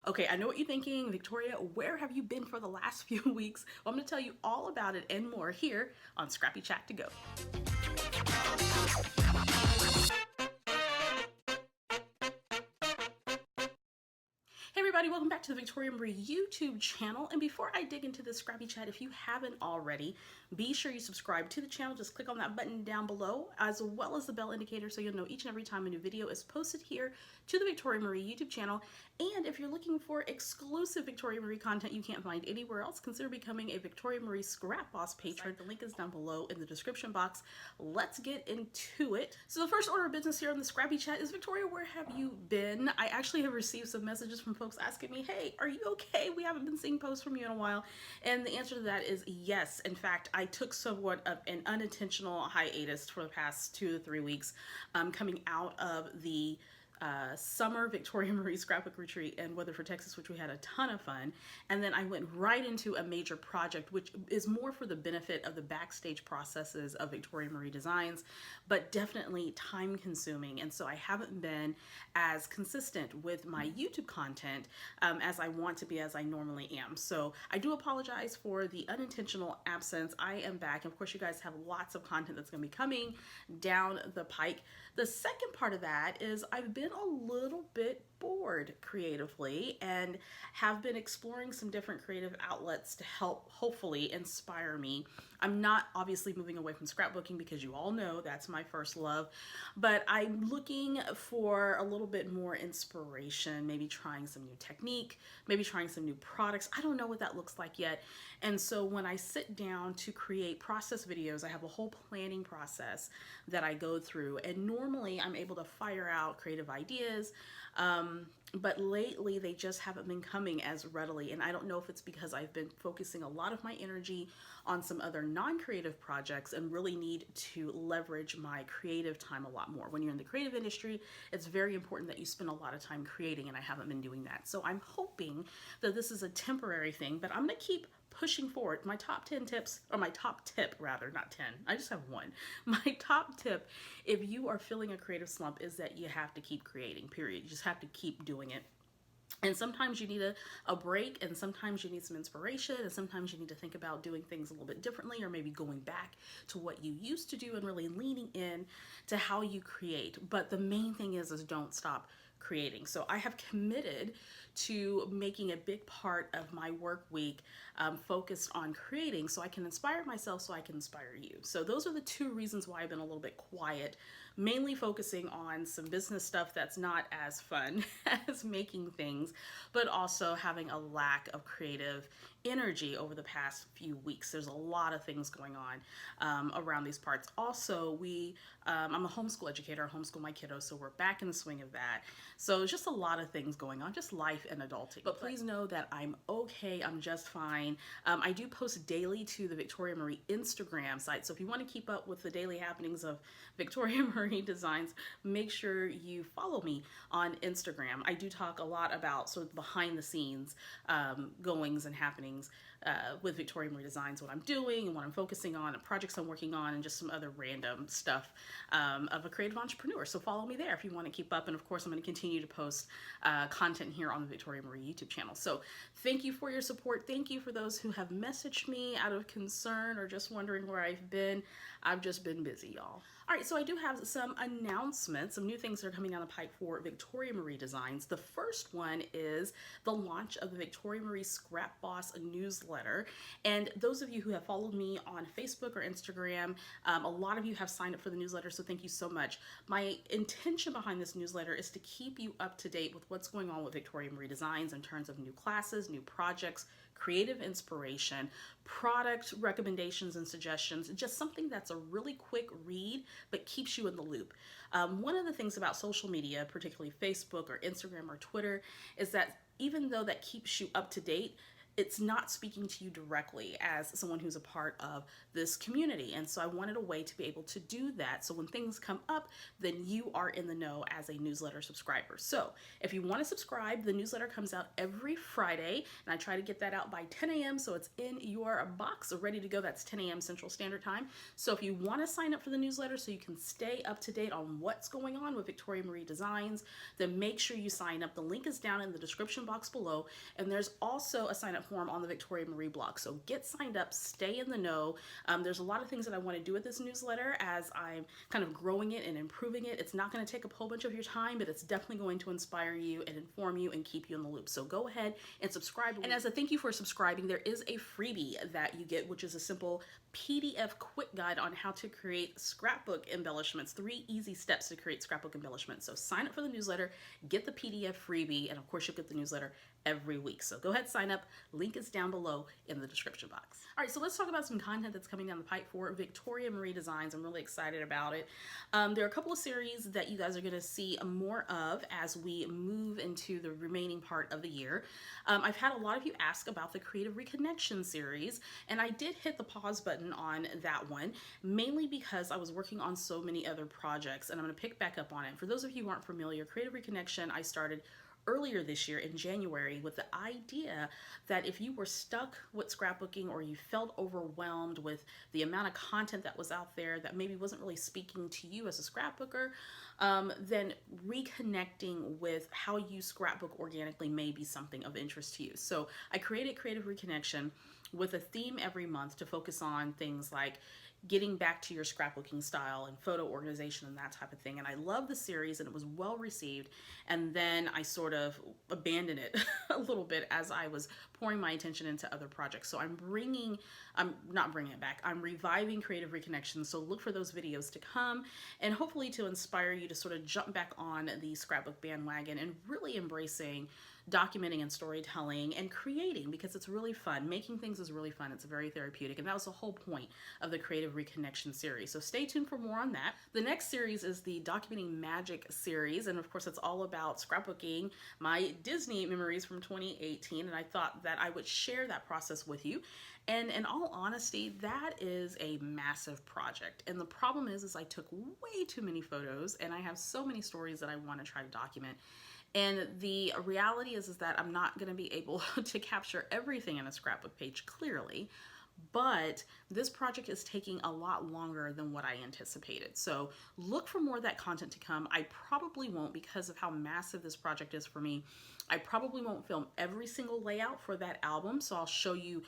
Okay, I know what you're thinking, Victoria, where have you been for the last few weeks? Well, I'm going to tell you all about it and more here on Scrappy Chat to Go. Hey everybody, welcome back to the Victoria Marie YouTube channel. And before I dig into this Scrappy Chat, if you haven't already, be sure you subscribe to the channel. Just click on that button down below, as well as the bell indicator, so you'll know each and every time a new video is posted here to the Victoria Marie YouTube channel. And if you're looking for exclusive Victoria Marie content you can't find anywhere else, consider becoming a Victoria Marie Scrap Boss patron. The link is down below in the description box. Let's get into it. So the first order of business here on the Scrappy Chat is, Victoria, where have you been? I actually have received some messages from folks asking me, hey, are you okay? We haven't been seeing posts from you in a while. And the answer to that is yes. In fact, I took somewhat of an unintentional hiatus for the past 2 to 3 weeks, coming out of the summer Victoria Marie Scrapbook Retreat in Weatherford, Texas, which we had a ton of fun. And then I went right into a major project, which is more for the benefit of the backstage processes of Victoria Marie Designs, but definitely time consuming. And so I haven't been as consistent with my YouTube content as I want to be, as I normally am. So I do apologize for the unintentional absence. I am back. Of course, you guys have lots of content that's going to be coming down the pike. The second part of that is I've been a little bit bored creatively and have been exploring some different creative outlets to help hopefully inspire me. I'm not obviously moving away from scrapbooking because you all know that's my first love, but I'm looking for a little bit more inspiration, maybe trying some new technique, maybe trying some new products. I don't know what that looks like yet. And so when I sit down to create process videos, I have a whole planning process that I go through, and normally I'm able to fire out creative ideas, but lately they just haven't been coming as readily. And I don't know if it's because I've been focusing a lot of my energy on some other non-creative projects and really need to leverage my creative time a lot more. When you're in the creative industry, it's very important that you spend a lot of time creating, and I haven't been doing that. So I'm hoping that this is a temporary thing, but I'm going to keep pushing forward. My top 10 tips, or my top tip rather, not 10, I just have one. My top tip, if you are feeling a creative slump, is that you have to keep creating, period. You just have to keep doing it. And sometimes you need a break, and sometimes you need some inspiration, and sometimes you need to think about doing things a little bit differently, or maybe going back to what you used to do and really leaning in to how you create. But the main thing is don't stop creating. So I have committed to making a big part of my work week focused on creating, so I can inspire myself, so I can inspire you. So those are the two reasons why I've been a little bit quiet, mainly focusing on some business stuff that's not as fun as making things, but also having a lack of creative energy over the past few weeks. There's a lot of things going on around these parts. Also, I'm a homeschool educator. I homeschool my kiddos, so we're back in the swing of that. So it's just a lot of things going on, just life and adulting. But please know that I'm okay. I'm just fine. I do post daily to the Victoria Marie Instagram site. So if you want to keep up with the daily happenings of Victoria Marie Designs, make sure you follow me on Instagram. I do talk a lot about sort of behind the scenes goings and happenings with Victoria Marie Designs, what I'm doing and what I'm focusing on, and projects I'm working on, and just some other random stuff of a creative entrepreneur. So follow me there if you want to keep up. And of course, I'm going to continue to post content here on the Victoria Marie YouTube channel. So thank you for your support. Thank you for those who have messaged me out of concern or just wondering where I've been. I've just been busy, y'all. All right, so I do have some announcements, some new things that are coming down the pike for Victoria Marie Designs. The first one is the launch of the Victoria Marie Scrap Boss newsletter. And those of you who have followed me on Facebook or Instagram, a lot of you have signed up for the newsletter, so thank you so much. My intention behind this newsletter is to keep you up to date with what's going on with Victoria Marie Designs in terms of new classes, new projects, creative inspiration, product recommendations and suggestions, just something that's a really quick read but keeps you in the loop. One of the things about social media, particularly Facebook or Instagram or Twitter, is that even though that keeps you up to date, it's not speaking to you directly as someone who's a part of this community. And so I wanted a way to be able to do that. So when things come up, then you are in the know as a newsletter subscriber. So if you want to subscribe, the newsletter comes out every Friday, and I try to get that out by 10 a.m. so it's in your box ready to go. That's 10 a.m. Central Standard Time. So if you want to sign up for the newsletter so you can stay up to date on what's going on with Victoria Marie Designs, then make sure you sign up. The link is down in the description box below, and there's also a sign up form on the Victoria Marie blog. So get signed up, stay in the know. There's a lot of things that I want to do with this newsletter as I'm kind of growing it and improving it. It's not going to take up a whole bunch of your time, but it's definitely going to inspire you and inform you and keep you in the loop. So go ahead and subscribe. And as a thank you for subscribing, there is a freebie that you get, which is a simple PDF quick guide on how to create scrapbook embellishments, 3 easy steps to create scrapbook embellishments. So sign up for the newsletter, get the PDF freebie, and of course you'll get the newsletter every week. So go ahead, sign up. Link is down below in the description box. All right, so let's talk about some content that's coming down the pipe for Victoria Marie Designs. I'm really excited about it. There are a couple of series that you guys are going to see more of as we move into the remaining part of the year. I've had a lot of you ask about the Creative Reconnection series, and I did hit the pause button on that one, mainly because I was working on so many other projects, and I'm going to pick back up on it. For those of you who aren't familiar, Creative Reconnection, I started earlier this year in January with the idea that if you were stuck with scrapbooking or you felt overwhelmed with the amount of content that was out there that maybe wasn't really speaking to you as a scrapbooker, then reconnecting with how you scrapbook organically may be something of interest to you. So I created Creative Reconnection with a theme every month to focus on things like getting back to your scrapbooking style and photo organization and that type of thing. And I love the series, and it was well received. And then I sort of abandoned it a little bit as I was pouring my attention into other projects. So I'm not bringing it back. I'm reviving Creative Reconnection. So look for those videos to come, and hopefully to inspire you to sort of jump back on the scrapbook bandwagon and really embracing documenting and storytelling and creating, because it's really fun. Making things is really fun. It's very therapeutic, and that was the whole point of the Creative Reconnection series. So stay tuned for more on that. The next series is the Documenting Magic series, and of course it's all about scrapbooking my Disney memories from 2018, and I thought that I would share that process with you. And in all honesty, that is a massive project. And the problem is I took way too many photos, and I have so many stories that I want to try to document. And the reality is that I'm not going to be able to capture everything in a scrapbook page clearly, but this project is taking a lot longer than what I anticipated. So look for more of that content to come. I probably won't, because of how massive this project is for me, I probably won't film every single layout for that album. So I'll show you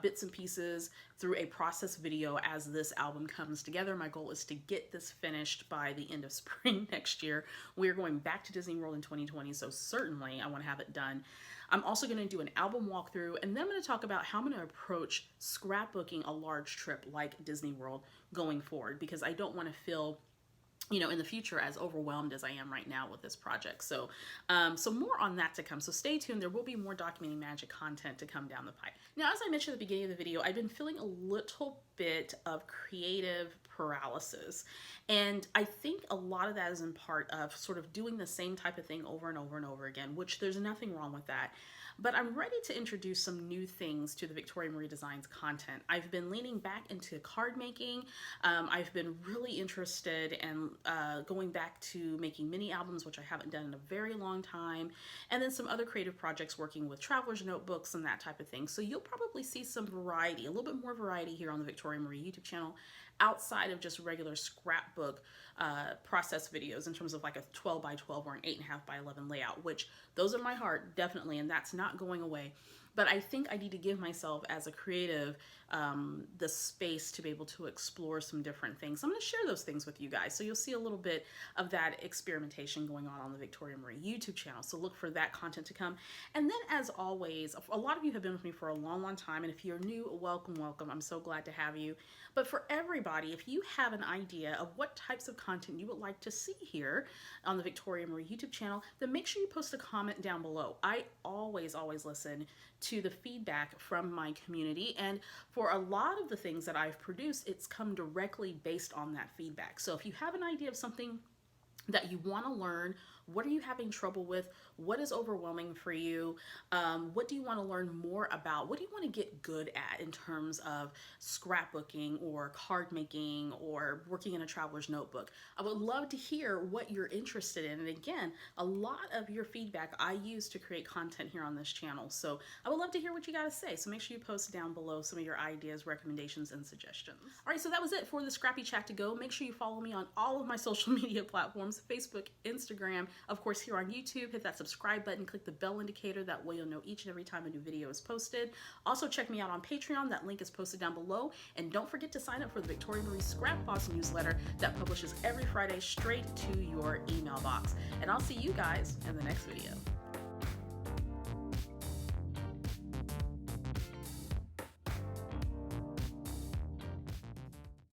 bits and pieces through a process video as this album comes together. My goal is to get this finished by the end of spring next year. We're going back to Disney World in 2020, so certainly I want to have it done. I'm also going to do an album walkthrough, and then I'm going to talk about how I'm going to approach scrapbooking a large trip like Disney World going forward, because I don't want to feel, in the future as overwhelmed as I am right now with this project. So more on that to come. So stay tuned. There will be more Documenting Magic content to come down the pipe. Now, as I mentioned at the beginning of the video, I've been feeling a little bit of creative paralysis. And I think a lot of that is in part of sort of doing the same type of thing over and over and over again, which there's nothing wrong with that. But I'm ready to introduce some new things to the Victoria Marie Designs content. I've been leaning back into card making. I've been really interested in going back to making mini albums, which I haven't done in a very long time, and then some other creative projects working with traveler's notebooks and that type of thing. So you'll probably see some variety, a little bit more variety here on the Victoria Marie YouTube channel, outside of just regular scrapbook process videos in terms of like a 12 by 12 or an 8.5 by 11 layout, which those are my heart, definitely, and that's not going away. But I think I need to give myself as a creative the space to be able to explore some different things. I'm going to share those things with you guys. So you'll see a little bit of that experimentation going on the Victoria Marie YouTube channel. So look for that content to come. And then, as always, a lot of you have been with me for a long, long time. And if you're new, welcome, welcome. I'm so glad to have you. But for everybody, if you have an idea of what types of content you would like to see here on the Victoria Marie YouTube channel, then make sure you post a comment down below. I always listen to the feedback from my community, and for a lot of the things that I've produced, it's come directly based on that feedback. So if you have an idea of something that you want to learn, what are you having trouble with, What is overwhelming for you? What do you want to learn more about? What do you want to get good at in terms of scrapbooking or card making or working in a traveler's notebook? I would love to hear what you're interested in. And again, a lot of your feedback I use to create content here on this channel. So I would love to hear what you got to say. So make sure you post down below some of your ideas, recommendations, and suggestions. All right, so that was it for the Scrappy Chat to go. Make sure you follow me on all of my social media platforms, Facebook, Instagram, of course here on YouTube. Hit that subscribe button, click the bell indicator. That way you'll know each and every time a new video is posted. Also check me out on Patreon. That link is posted down below. And don't forget to sign up for the Victoria Marie Scrap Boss newsletter that publishes every Friday straight to your email box. And I'll see you guys in the next video.